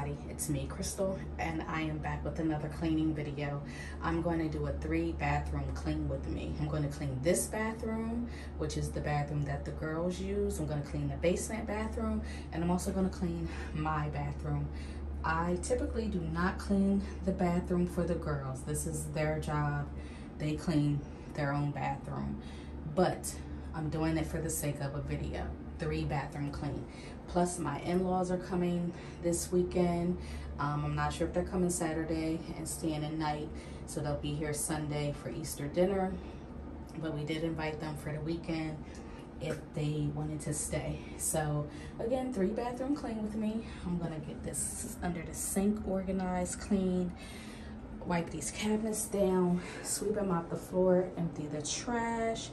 everybody, it's me, Crystal, and I am back with another cleaning video. I'm going to do a 3-bathroom clean with me. I'm going to clean this bathroom, which is the bathroom that the girls use. I'm going to clean the basement bathroom, and I'm also going to clean my bathroom. I typically do not clean the bathroom for the girls. This is their job. They clean their own bathroom, but I'm doing it for the sake of a video. 3-bathroom clean. Plus my in-laws are coming this weekend. I'm not sure if they're coming Saturday and staying a night, so they'll be here Sunday for Easter dinner, but we did invite them for the weekend if they wanted to stay. So again, 3-bathroom clean with me. I'm gonna get this under the sink organized, clean, wipe these cabinets down, sweep them off the floor, empty the trash.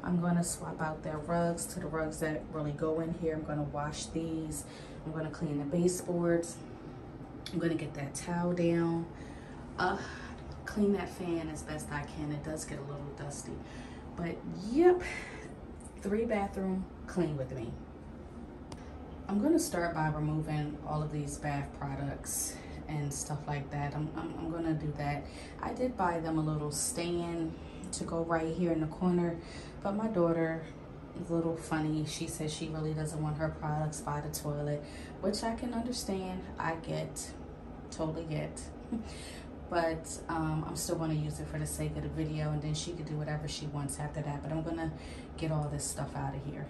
I'm gonna swap out their rugs to the rugs that really go in here. I'm gonna wash these. I'm gonna clean the baseboards. I'm gonna get that towel down. Clean that fan as best I can. It does get a little dusty, but yep, 3-bathroom clean with me. I'm gonna start by removing all of these bath products and stuff like that. I'm gonna do that. I did buy them a little stand to go right here in the corner, but my daughter is a little funny. She says she really doesn't want her products by the toilet, which I can understand. I get, totally get. But I'm still going to use it for the sake of the video, and then she could do whatever she wants after that. But I'm going to get all this stuff out of here.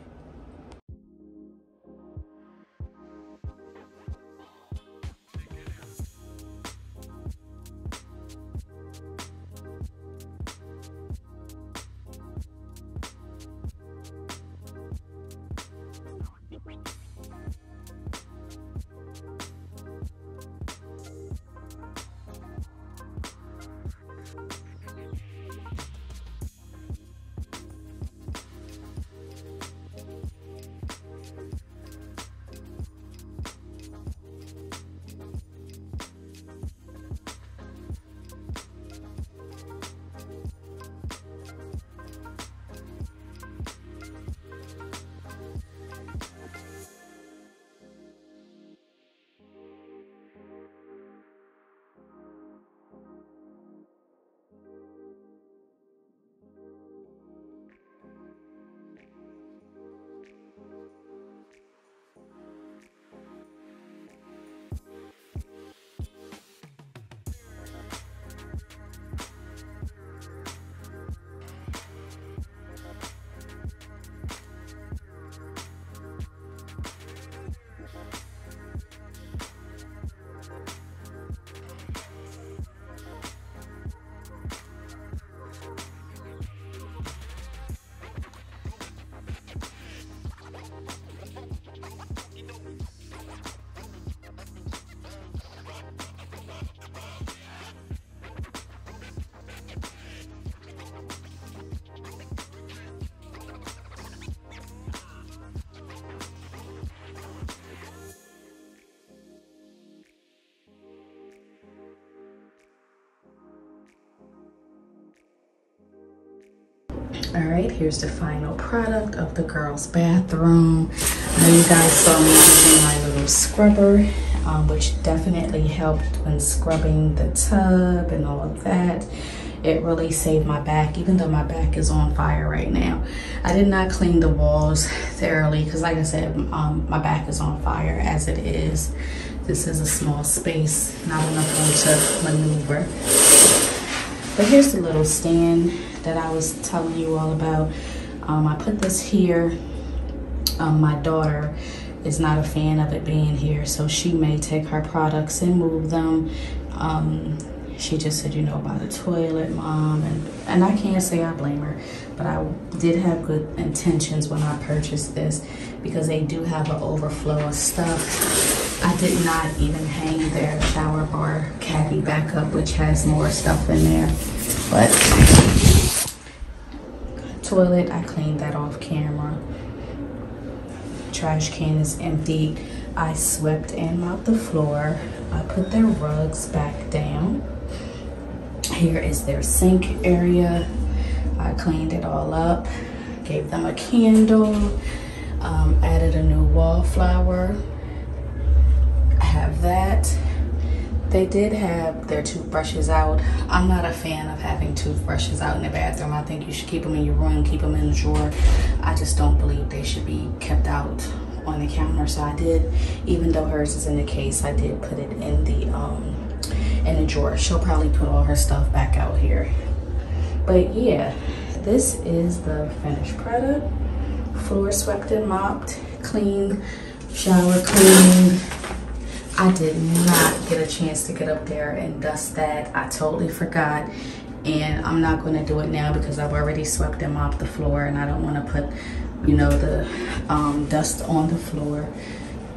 All right, here's the final product of the girls' bathroom. I know you guys saw me using my little scrubber, which definitely helped when scrubbing the tub and all of that. It really saved my back, even though my back is on fire right now. I did not clean the walls thoroughly because, like I said, my back is on fire as it is. This is a small space, not enough room to maneuver. But here's the little stand that I was telling you all about. I put this here. My daughter is not a fan of it being here, so she may take her products and move them. She just said, you know, by the toilet, Mom, and I can't say I blame her, but I did have good intentions when I purchased this because they do have an overflow of stuff. I did not even hang their shower bar caddy back up, which has more stuff in there, but toilet, I cleaned that off camera. Trash can is empty. I swept and mopped the floor. I put their rugs back down. Here is their sink area. I cleaned it all up, gave them a candle, added a new wallflower. I have that. They did have their toothbrushes out. I'm not a fan of having toothbrushes out in the bathroom. I think you should keep them in your room, keep them in the drawer. I just don't believe they should be kept out on the counter. So I did, even though hers is in the case, I did put it in the drawer. She'll probably put all her stuff back out here. But yeah, this is the finished product. Floor swept and mopped, clean, shower clean. I did not get a chance to get up there and dust that. I totally forgot, and I'm not going to do it now because I've already swept and mopped the floor, and I don't want to put, you know, the dust on the floor.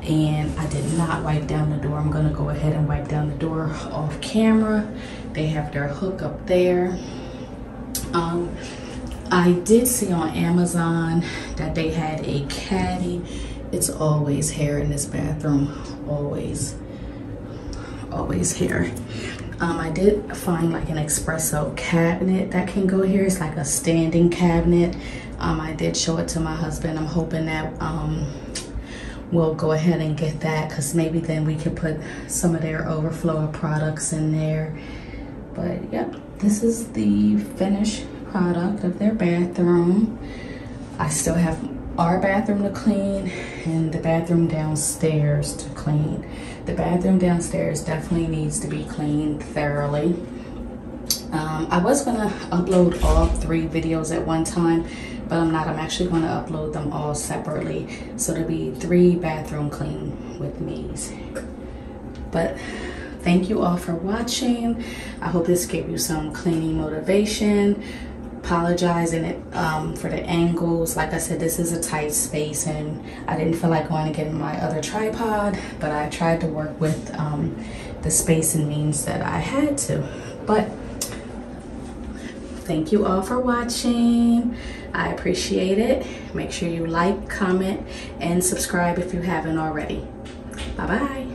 And I did not wipe down the door. I'm going to go ahead and wipe down the door off camera. They have their hook up there. I did see on Amazon that they had a caddy. It's always hair in this bathroom, always hair. I did find like an espresso cabinet that can go here. It's like a standing cabinet. I did show it to my husband. I'm hoping that we'll go ahead and get that, because maybe then we could put some of their overflow of products in there. But yep, this is the finished product of their bathroom. I still have our bathroom to clean and the bathroom downstairs to clean. The bathroom downstairs definitely needs to be cleaned thoroughly. I was gonna upload all 3 videos at one time, but I'm not. I'm actually gonna upload them all separately. So there'll be 3 bathroom clean with me's. But thank you all for watching. I hope this gave you some cleaning motivation. Apologizing for the angles. Like I said, this is a tight space and I didn't feel like going to get my other tripod, but I tried to work with the space and means that I had to. But thank you all for watching. I appreciate it. Make sure you like, comment, and subscribe if you haven't already. Bye-bye.